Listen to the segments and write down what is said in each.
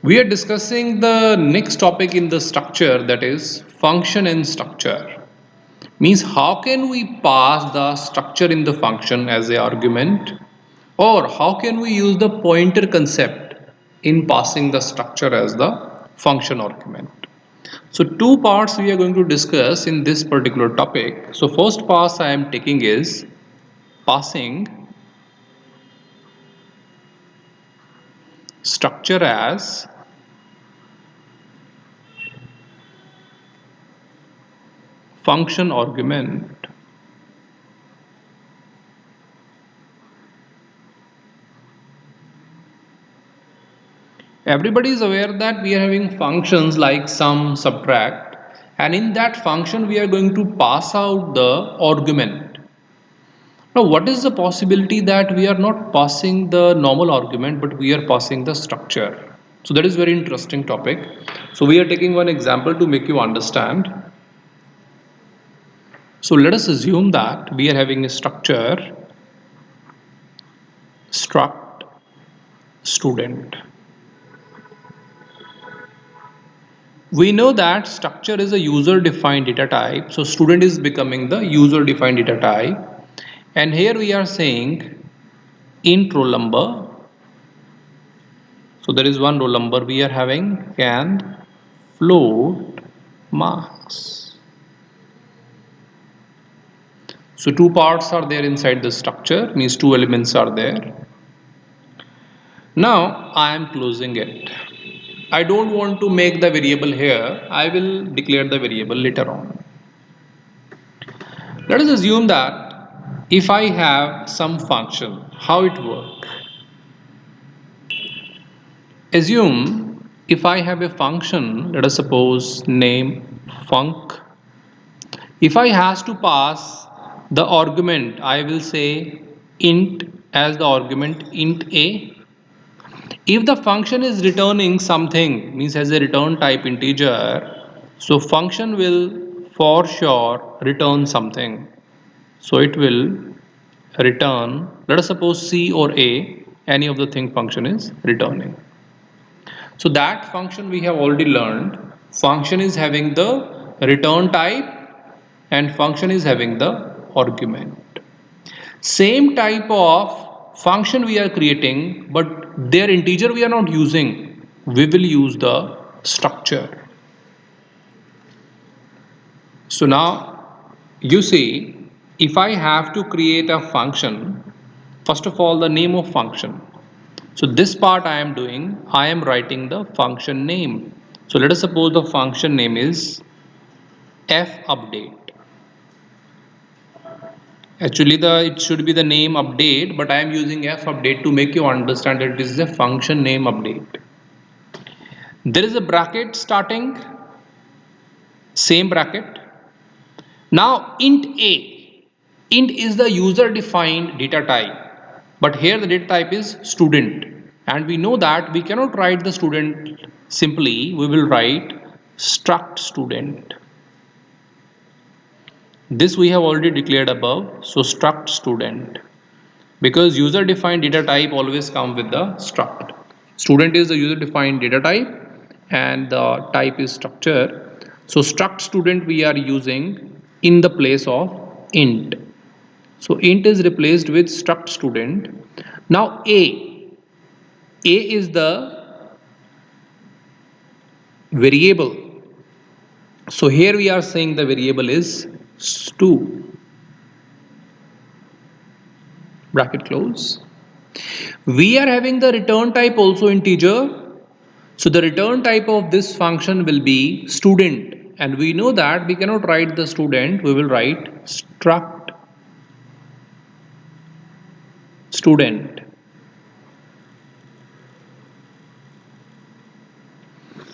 We are discussing the next topic in the structure, that is function and structure. Means how can we pass the structure in the function as a argument, or how can we use the pointer concept in passing the structure as the function argument. So two parts we are going to discuss in this particular topic. So first pass I am taking is passing structure as function argument. Everybody is aware that we are having functions like sum, subtract, and in that function we are going to pass out the argument. Now what is the possibility that we are not passing the normal argument but we are passing the structure? So that is very interesting topic. So we are taking one example to make you understand. So let us assume that we are having a structure struct student. We know that structure is a user defined data type. So student is becoming the user defined data type. And here we are saying int roll number. So there is one roll number we are having and float marks. So two parts are there inside the structure, means two elements are there. Now I am closing it. I don't want to make the variable here. I will declare the variable later on. Let us assume that if I have some function, how it works. Assume if I have a function, let us suppose name func. If I has to pass the argument, I will say int as the argument int a. If the function is returning something, means as a return type integer, so function will for sure return something. So it will return, let us suppose C or A, any of the thing function is returning. So that function we have already learned. Function is having the return type and function is having the argument. Same type of function we are creating, but their integer we are not using. We will use the structure. So now you see, if I have to create a function, first of all the name of function. So this part I am doing, I am writing the function name. So let us suppose the function name is fupdate. Actually it should be the name update, but I am using fupdate to make you understand that this is a function name update. There is a bracket starting, same bracket. Now int a, int is the user defined data type, but here the data type is student, and we know that we cannot write the student simply. We will write struct student. This we have already declared above. So struct student, because user defined data type always come with the struct. Student is the user defined data type and the type is structure. So struct student we are using in the place of int. So int is replaced with struct student. Now a is the variable. So here we are saying the variable is stu. Bracket close. We are having the return type also integer. So the return type of this function will be student, and we know that we cannot write the student. We will write struct student.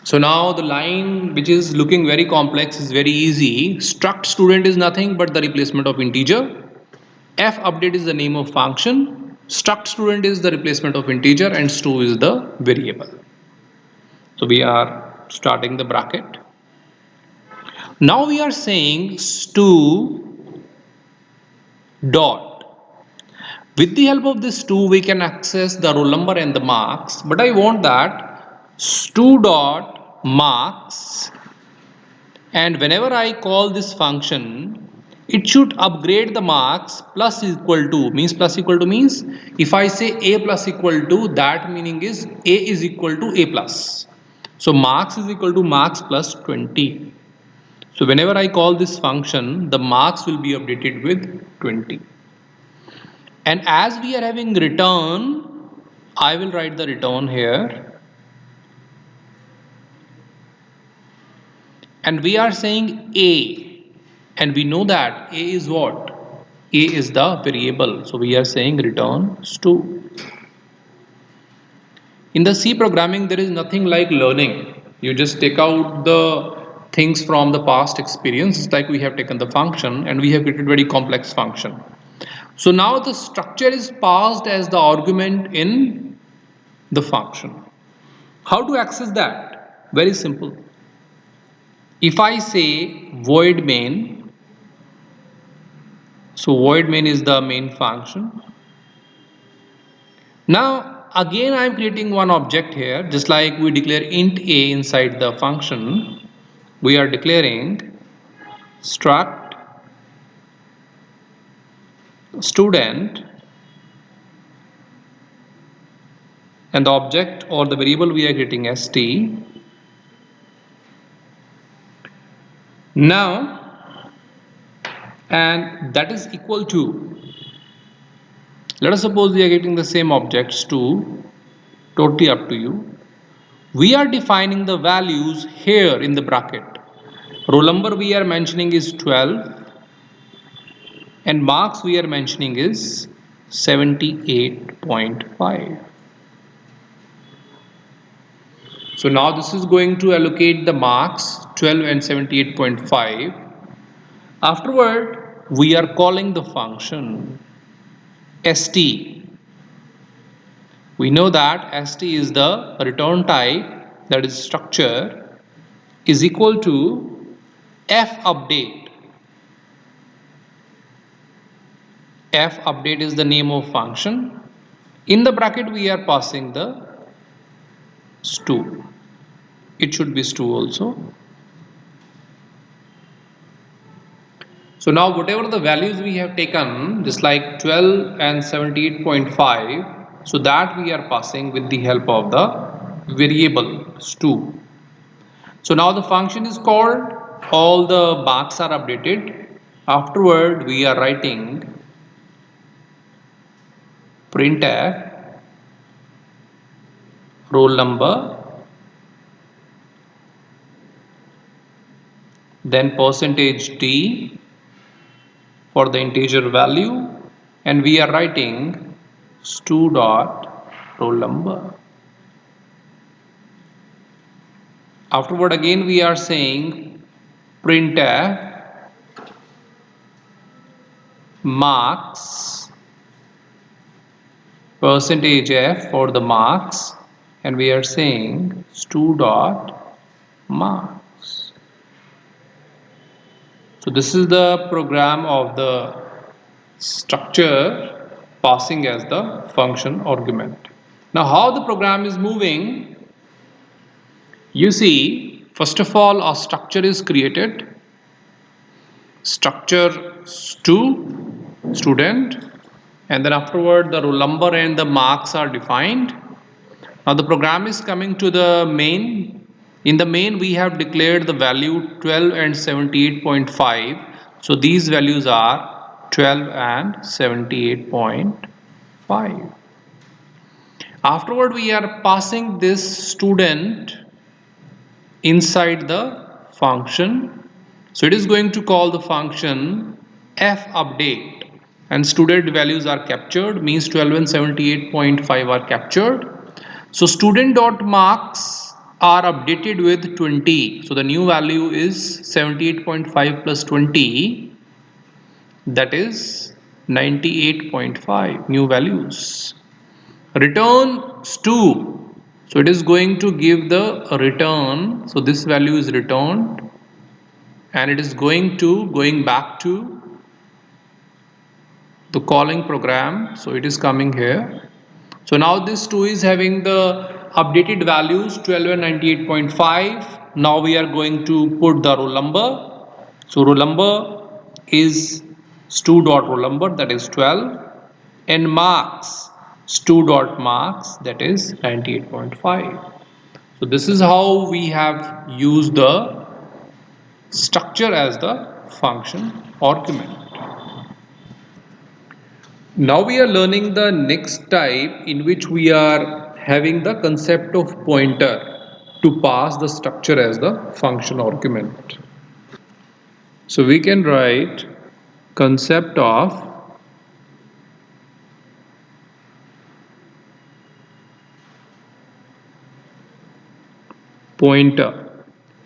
So now the line which is looking very complex is very easy. Struct student is nothing but the replacement of integer. Fupdate is the name of function. Struct student is the replacement of integer, and stu is the variable. So we are starting the bracket. Now we are saying stu dot. With the help of this stu we can access the roll number and the marks, but I want that stu dot marks, and whenever I call this function, it should upgrade the marks plus equal to, means plus equal to means if I say a plus equal to, that meaning is a is equal to a plus. So marks is equal to marks plus 20. So whenever I call this function, the marks will be updated with 20. And as we are having return, I will write the return here. And we are saying a, and we know that a is what? A is the variable. So we are saying return stu. In the C programming, there is nothing like learning. You just take out the things from the past experience. It's like we have taken the function and we have created very complex function. So now the structure is passed as the argument in the function. How to access that? Very simple. If I say void main, so void main is the main function. Now again I am creating one object here, just like we declare int a inside the function. We are declaring struct student, and the object or the variable we are creating st. Now, and that is equal to, let us suppose we are getting the same objects to, totally up to you. We are defining the values here in the bracket. Roll number we are mentioning is 12 and marks we are mentioning is 78.5. So now this is going to allocate the marks 12 and 78.5. Afterward, we are calling the function st. We know that st is the return type, that is structure, is equal to f update. F update is the name of function. In the bracket we are passing the stu. It should be stu also. So now whatever the values we have taken, just like 12 and 78.5, so that we are passing with the help of the variable stu. So now the function is called, all the marks are updated. Afterward we are writing printf roll number, then percentage d for the integer value, and we are writing stu dot roll number. Afterward again we are saying printf marks, percentage f for the marks, and we are saying stu dot marks. So this is the program of the structure passing as the function argument. Now how the program is moving, you see, first of all a structure is created, structure stu, student, and then afterward the roll number and the marks are defined. Now the program is coming to the main. In the main we have declared the value 12 and 78.5. So these values are 12 and 78.5. Afterward we are passing this student inside the function. So it is going to call the function f update, and student values are captured, means 12 and 78.5 are captured. So student dot marks are updated with 20. So the new value is 78.5 plus 20, that is 98.5 new values. Return stu. So it is going to give the return. So this value is returned and it is going back to the calling program. So it is coming here. So now this stu is having the updated values 12 and 98.5. Now we are going to put the roll number. So roll number is stu dot roll number, that is 12, and marks stu dot marks, that is 98.5. So this is how we have used the structure as the function argument. Now we are learning the next type, in which we are having the concept of pointer to pass the structure as the function argument. So we can write concept of pointer.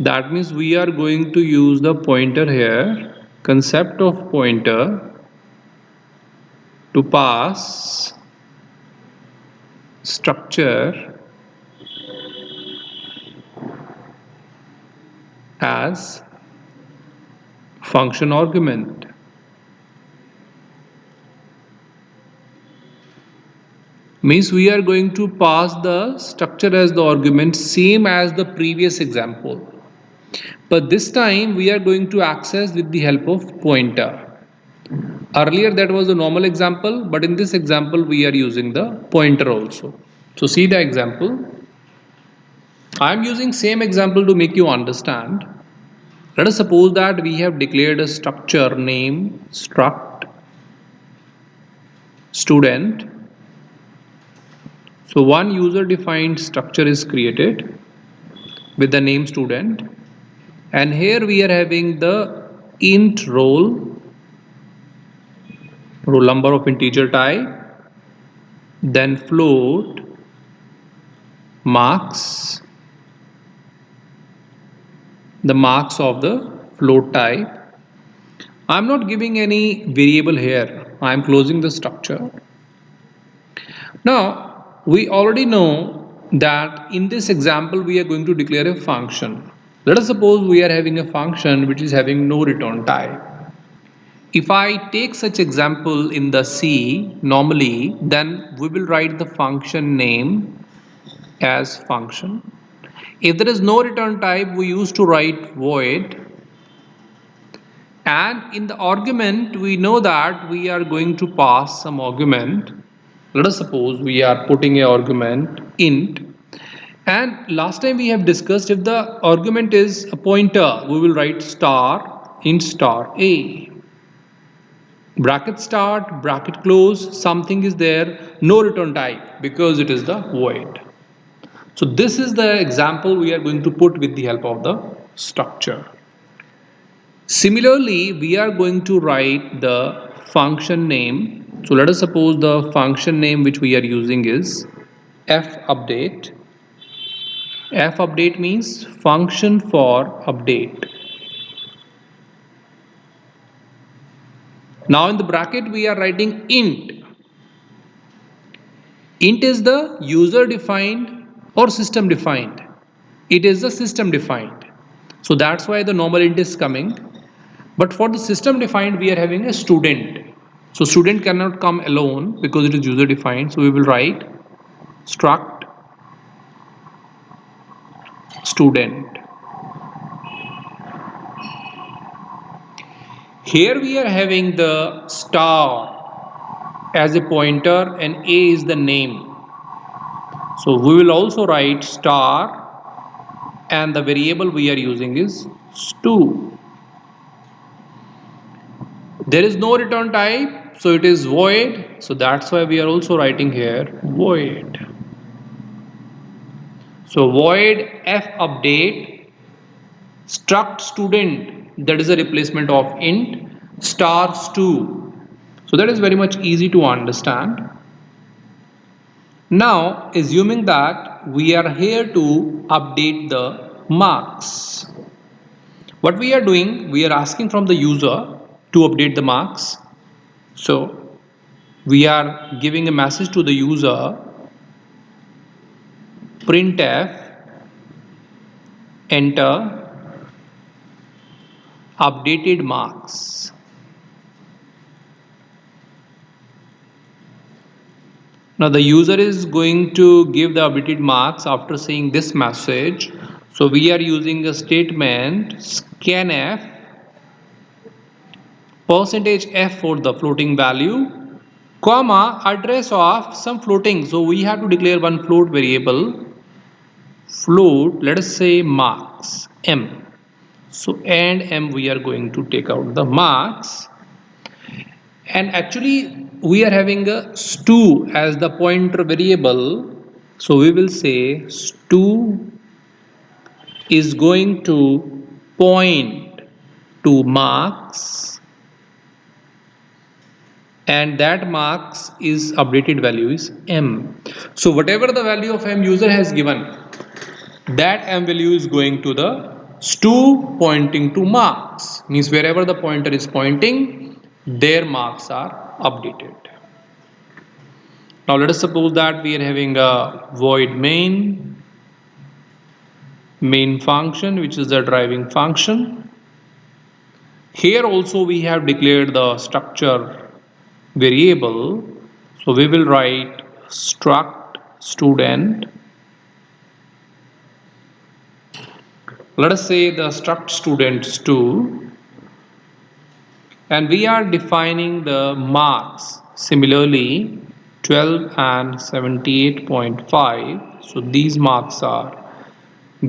That means we are going to use the pointer here, concept of pointer, to pass structure as function argument. Means we are going to pass the structure as the argument, same as the previous example, but this time we are going to access with the help of pointer. Earlier that was a normal example, but in this example we are using the pointer also. So see the example. I am using same example to make you understand. Let us suppose that we have declared a structure name struct student. So one user defined structure is created with the name student, and here we are having the int roll number of integer type, then float marks, the marks of the float type. I am not giving any variable here, I am closing the structure. Now we already know that in this example we are going to declare a function. Let us suppose we are having a function which is having no return type. If I take such example in the C normally, then we will write the function name as function. If there is no return type, we used to write void, and in the argument we know that we are going to pass some argument. Let us suppose we are putting a argument int, and last time we have discussed, if the argument is a pointer, we will write star int star a, bracket start, bracket close, something is there, no return type because it is the void. So this is the example we are going to put with the help of the structure. Similarly, we are going to write the function name. So let us suppose the function name which we are using is fupdate. Fupdate means function for update. Now in the bracket we are writing int. Int is the user defined or system defined. It is the system defined. So that's why the normal int is coming. But for the system defined we are having a student. So student cannot come alone because it is user defined. So we will write struct student. Here we are having the star as a pointer and a is the name. So we will also write star, and the variable we are using is stu. There is no return type, so it is void. So that's why we are also writing here void. So void fupdate struct student, that is a replacement of int, star stu. So that is very much easy to understand. Now assuming that we are here to update the marks, what we are doing, we are asking from the user to update the marks. So we are giving a message to the user, printf enter updated marks. Now the user is going to give the updated marks after seeing this message. So we are using a statement scanf percentage f for the floating value, comma address of some floating. So we have to declare one float variable, float, let us say marks m. So and m we are going to take out the marks, and actually we are having a stu as the pointer variable. So we will say stu is going to point to marks, and that marks is updated value is m. So whatever the value of m user has given, that m value is going to the stu pointing to marks, means wherever the pointer is pointing, their marks are updated. Now let us suppose that we are having a void main function, which is the driving function. Here also we have declared the structure variable. So we will write struct student. Let us say the struct students2, and we are defining the marks similarly 12 and 78.5. So these marks are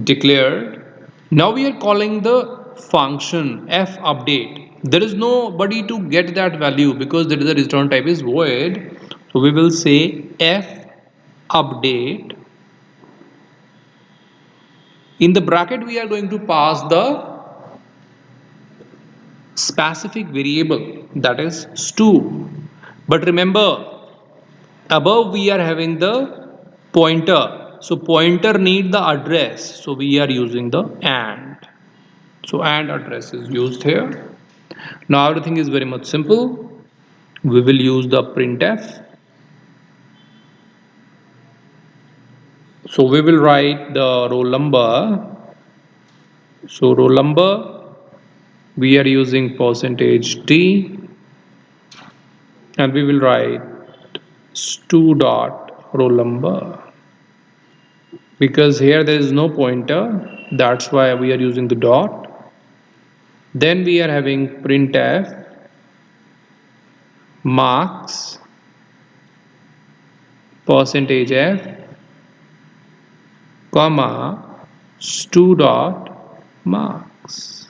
declared. Now we are calling the function f update. There is nobody to get that value because there is a return type is void. So we will say f update. In the bracket we are going to pass the specific variable, that is stu. But remember, above we are having the pointer. So pointer need the address. So we are using the and. So and address is used here. Now everything is very much simple. We will use the printf. So we will write the roll number. So roll number we are using %d, and we will write stu dot roll number. Because here there is no pointer, that's why we are using the dot. Then we are having printf marks %f comma stu dot marks.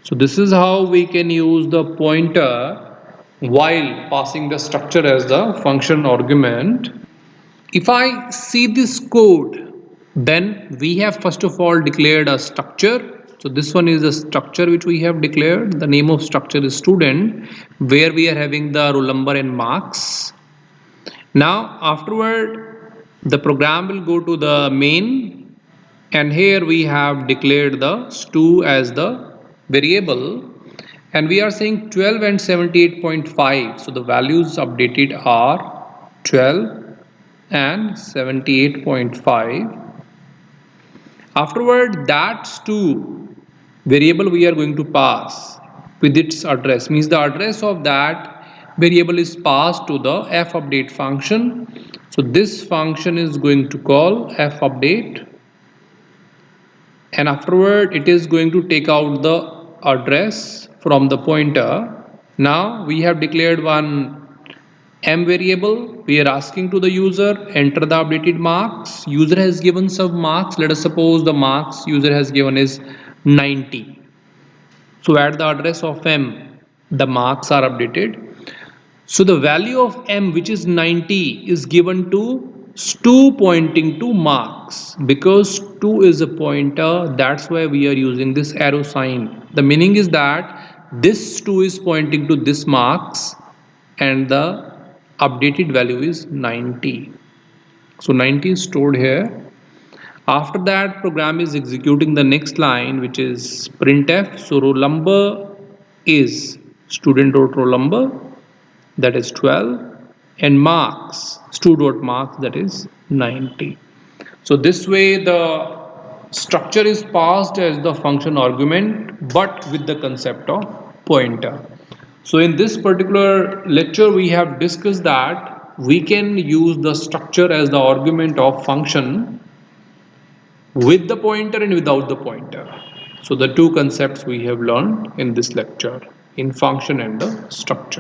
So this is how we can use the pointer while passing the structure as the function argument. If I see this code, then we have first of all declared a structure. So this one is the structure which we have declared. The name of structure is student, where we are having the roll number and marks. Now afterward, the program will go to the main, and here we have declared the stu as the variable, and we are saying 12 and 78.5. So the values updated are 12 and 78.5. Afterward, that stu variable we are going to pass with its address, means the address of that variable is passed to the f update function. So this function is going to call f update, and afterward it is going to take out the address from the pointer. Now we have declared one m variable. We are asking to the user enter the updated marks. User has given some marks. Let us suppose the marks user has given is 90. So at the address of m, the marks are updated. So the value of m, which is 90, is given to stu pointing to marks. Because stu is a pointer, that's why we are using this arrow sign. The meaning is that this stu is pointing to this marks, and the updated value is 90. So 90 is stored here. After that, program is executing the next line, which is printf. So roll number is student.roll number, that is 12, and marks stu.marks, that is 90. So this way the structure is passed as the function argument, but with the concept of pointer. So in this particular lecture we have discussed that we can use the structure as the argument of function with the pointer and without the pointer. So the two concepts we have learned in this lecture, in function and the structure.